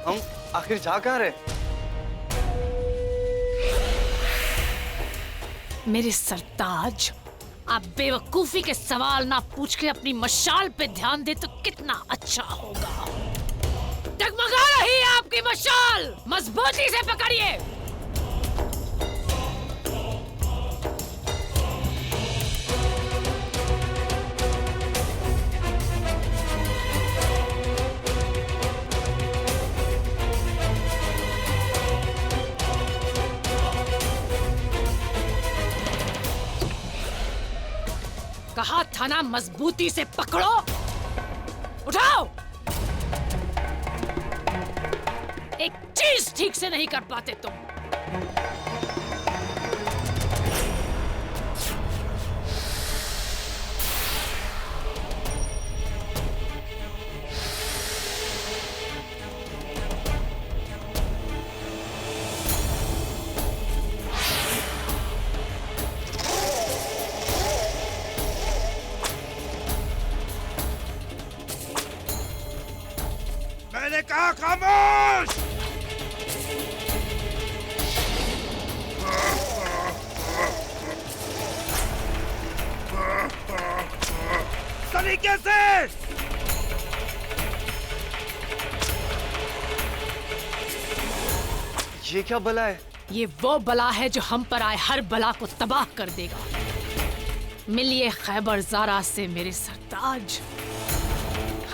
हम आखिर जा कहाँ रहे? मेरे सरताज, आप बेवकूफी के सवाल ना पूछ के अपनी मशाल पे ध्यान दे तो कितना अच्छा होगा। डगमगा रही है आपकी मशाल, मजबूती से पकड़िए। कहा था ना मजबूती से पकड़ो। उठाओ। एक चीज ठीक से नहीं कर पाते तुम। मैंने कहा खामोश। सलीके से। ये क्या बला है? ये वो बला है जो हम पर आए हर बला को तबाह कर देगा। मिलिए खैबर ज़ारा से मेरे सरताज,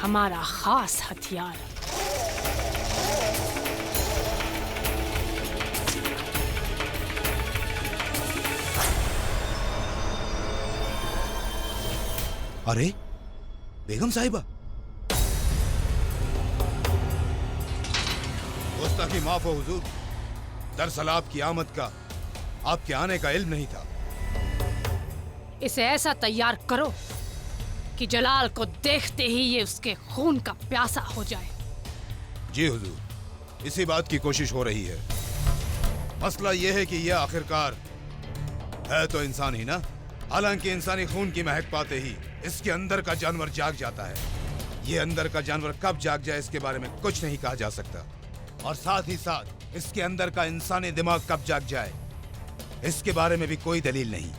हमारा खास हथियार। अरे बेगम साहिबा, गुस्ताखी माफ हो हुजूर। दरअसल आपकी आमद का आपके आने का इल्म नहीं था। इसे ऐसा तैयार करो कि जलाल को देखते ही ये उसके खून का प्यासा हो जाए। जी हुजूर, इसी बात की कोशिश हो रही है। मसला यह है कि यह आखिरकार है तो इंसान ही ना। हालांकि इंसानी खून की महक पाते ही इसके अंदर का जानवर जाग जाता है। ये अंदर का जानवर कब जाग जाए इसके बारे में कुछ नहीं कहा जा सकता, और साथ ही साथ इसके अंदर का इंसानी दिमाग कब जाग जाए इसके बारे में भी कोई दलील नहीं।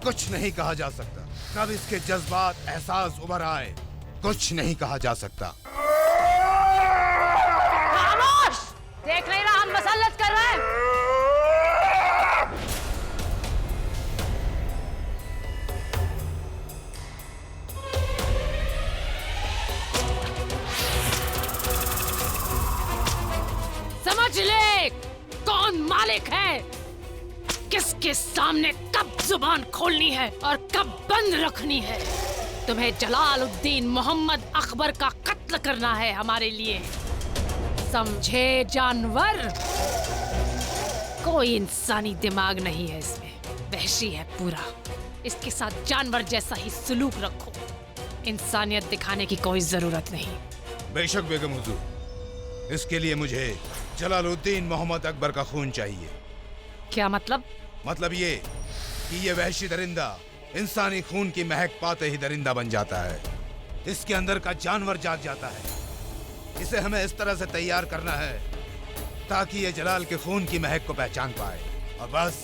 कुछ नहीं कहा जा सकता। कब इसके जज्बात एहसास उभर आए कुछ नहीं कहा जा सकता। खामोश! देख नहीं रहा हम मसल्लत कर रहे हैं। समझ ले कौन मालिक है, किसके सामने कब जुबान खोलनी है और कब बंद रखनी है। तुम्हें जलालुद्दीन मोहम्मद अकबर का कत्ल करना है हमारे लिए, समझे जानवर? कोई इंसानी दिमाग नहीं है इसमें, वहशी है पूरा। इसके साथ जानवर जैसा ही सुलूक रखो, इंसानियत दिखाने की कोई जरूरत नहीं। बेशक बेगम हुजूर, इसके लिए मुझे जलालुद्दीन मोहम्मद अकबर का खून चाहिए। क्या मतलब? मतलब ये कि ये वहशी दरिंदा इंसानी खून की महक पाते ही दरिंदा बन जाता है। इसके अंदर का जानवर जाग जाता है। इसे हमें इस तरह से तैयार करना है ताकि ये जलाल के खून की महक को पहचान पाए, और बस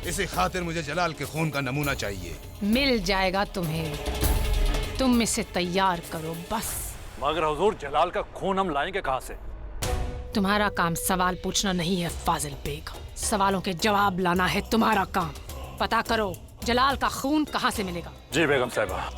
इसी खातिर मुझे जलाल के खून का नमूना चाहिए। मिल जाएगा तुम्हें, तुम इसे तैयार करो बस। मगर हुजूर, जलाल का खून हम लाएंगे कहाँ से? तुम्हारा काम सवाल पूछना नहीं है फाजिल बेग, सवालों के जवाब लाना है तुम्हारा काम। पता करो जलाल का खून कहाँ से मिलेगा। जी बेगम साहिबा।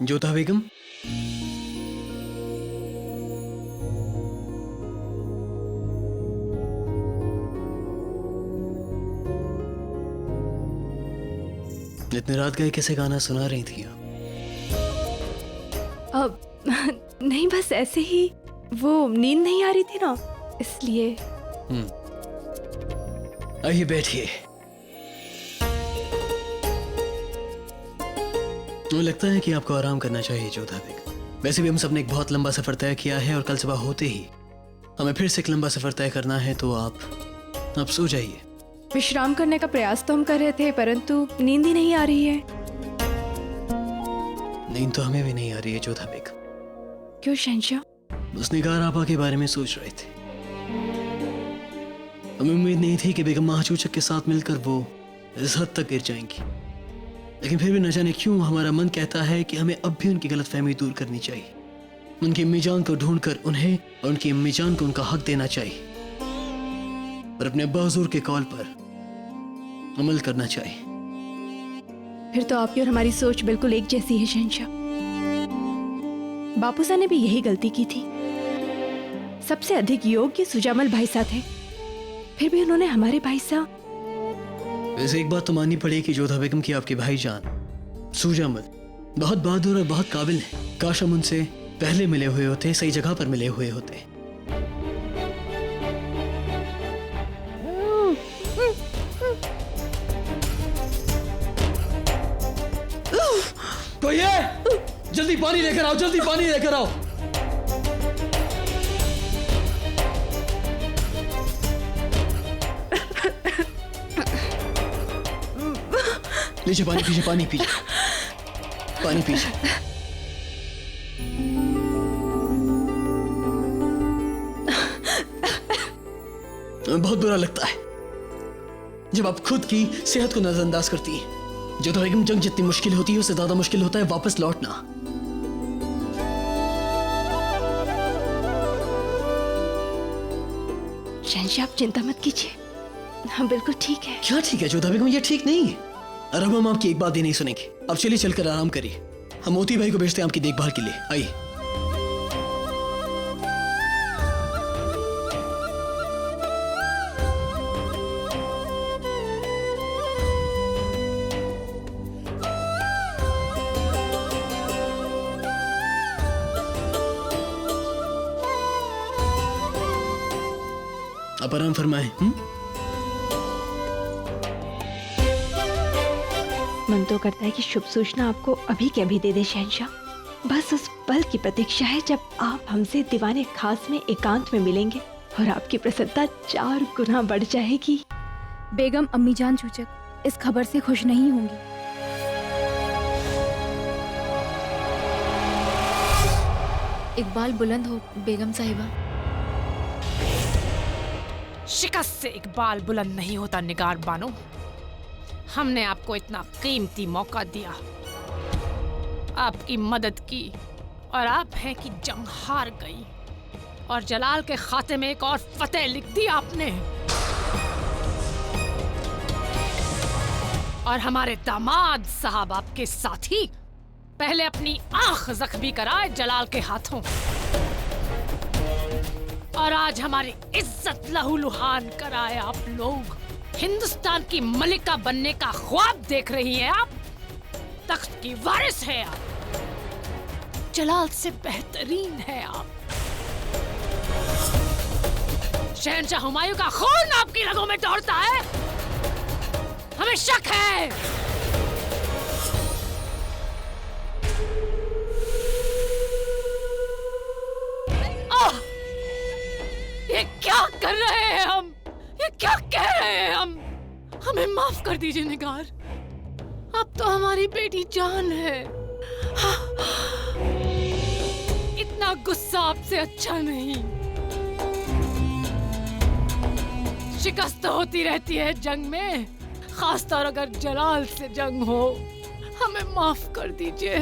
जोधा बेगम, इतनी रात गए कैसे गाना सुना रही थी आप? अब नहीं, बस ऐसे ही, वो नींद नहीं आ रही थी ना, इसलिए। आइए बैठिए। मुझे लगता है कि आपको आराम करना चाहिए जोधा बेगम। वैसे भी हम सबने एक बहुत लंबा सफर तय किया है और कल सुबह होते ही हमें फिर से एक लंबा सफर तय करना है, तो आप सो जाइए। विश्राम करने का प्रयास तो हम कर रहे थे, परंतु नींद ही नहीं आ रही है। नींद तो हमें भी नहीं आ रही है जोधा बेगम। क्यों शहंशाह? बस निगार आपा के बारे में सोच रहे थे। हमें उम्मीद नहीं थी कि बेगम महाचूचक के साथ मिलकर वो इस हद तक गिर जाएंगी, लेकिन फिर भी न जाने क्यों हमारा मन कहता है कि हमें अब भी उनकी गलतफहमी दूर करनी चाहिए। उनकी अम्मीजान को ढूंढकर उन्हें और उनकी अम्मीजान को उनका हक देना चाहिए और अपने अब्बा हुजूर के कॉल पर अमल करना चाहिए। फिर तो आपकी और हमारी सोच बिल्कुल एक जैसी है शहंशाह। बापूसा ने भी यही गलती की थी। सबसे अधिक योग्य सुजामल भाई साहब थे, फिर भी उन्होंने हमारे भाई साहब। वैसे एक बात तो माननी पड़ेगी जोधा बेगम की आपके भाईजान सुजामल बहुत बहादुर और बहुत काबिल हैं। काश हम उनसे पहले मिले हुए होते, सही जगह पर मिले हुए होते। कोई है? जल्दी पानी लेकर आओ, जल्दी पानी लेकर आओ। लीजिए पानी पीजिए, पानी पीजिए, पानी पीजिए। बहुत बुरा लगता है जब आप खुद की सेहत को नजरअंदाज करती हैं। जो तो एकदम जंग जितनी मुश्किल होती है उससे ज्यादा मुश्किल होता है वापस लौटना। शहंशाह आप चिंता मत कीजिए, हम बिल्कुल ठीक है। क्या ठीक है जोधा बेगम? ये ठीक नहीं है। और अब हम आपकी एक बात भी नहीं सुनेंगे। अब चलिए चलकर आराम करिए। हम मोती भाई को भेजते हैं आपकी देखभाल के लिए। आइए। आप आराम फरमाएं। मन तो करता है कि शुभ सूचना आपको अभी के अभी दे दे शहंशाह। बस उस पल की प्रतीक्षा है जब आप हमसे दीवाने खास में एकांत में मिलेंगे और आपकी प्रसन्नता 4 गुना बढ़ जाएगी। बेगम अम्मीजान चूचक इस खबर से खुश नहीं होंगी। इकबाल बुलंद हो बेगम साहिबा। शिकस्त से इकबाल बुलंद नहीं होता निगार बानो। हमने आपको इतना कीमती मौका दिया, आपकी मदद की और आप हैं कि जंग हार गई और जलाल के खाते में एक और फतेह लिख दी आपने। और हमारे दामाद साहब आपके साथी पहले अपनी आंख जख्मी कराए जलाल के हाथों, और आज हमारी इज्जत लहूलुहान कराए आप लोग। हिंदुस्तान की मलिका बनने का ख्वाब देख रही हैं आप। तख्त की वारिस है आप, जलाल से बेहतरीन है आप। शहंशाह हुमायूं का खून आपकी रगों में दौड़ता है, हमें शक है। ओह, ये क्या कर रहे हैं हम? ये क्या कह रहे हैं हम? हमें माफ कर दीजिए निगार, अब तो हमारी बेटी जान है। इतना गुस्सा आपसे अच्छा नहीं। शिकस्त तो होती रहती है जंग में, खासतौर अगर जलाल से जंग हो। हमें माफ कर दीजिए।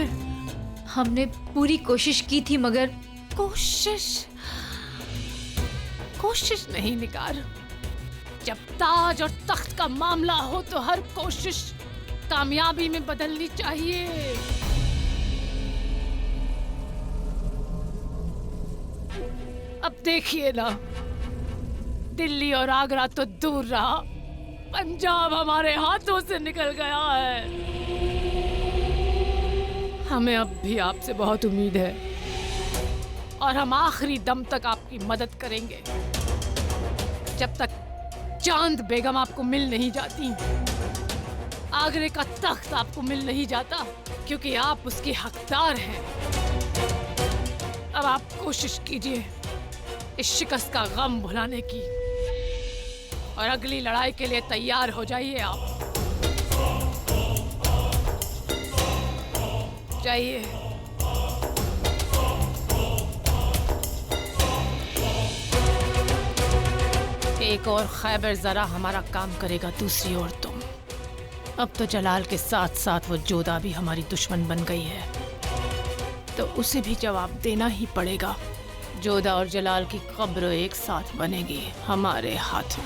हमने पूरी कोशिश की थी मगर कोशिश नहीं निगार। जब ताज और तख्त का मामला हो तो हर कोशिश कामयाबी में बदलनी चाहिए। अब देखिए ना, दिल्ली और आगरा तो दूर रहा, पंजाब हमारे हाथों से निकल गया है। हमें अब भी आपसे बहुत उम्मीद है और हम आखिरी दम तक आपकी मदद करेंगे जब तक चांद बेगम आपको मिल नहीं जाती, आगरे का तख्त आपको मिल नहीं जाता, क्योंकि आप उसके हकदार हैं। अब आप कोशिश कीजिए इस शिकस्त का गम भुलाने की और अगली लड़ाई के लिए तैयार हो जाइए। आप जाइए। एक और खैबर जरा हमारा काम करेगा, दूसरी ओर तुम। अब तो जलाल के साथ साथ वो जोधा भी हमारी दुश्मन बन गई है, तो उसे भी जवाब देना ही पड़ेगा। जोधा और जलाल की कब्र एक साथ बनेगी हमारे हाथों।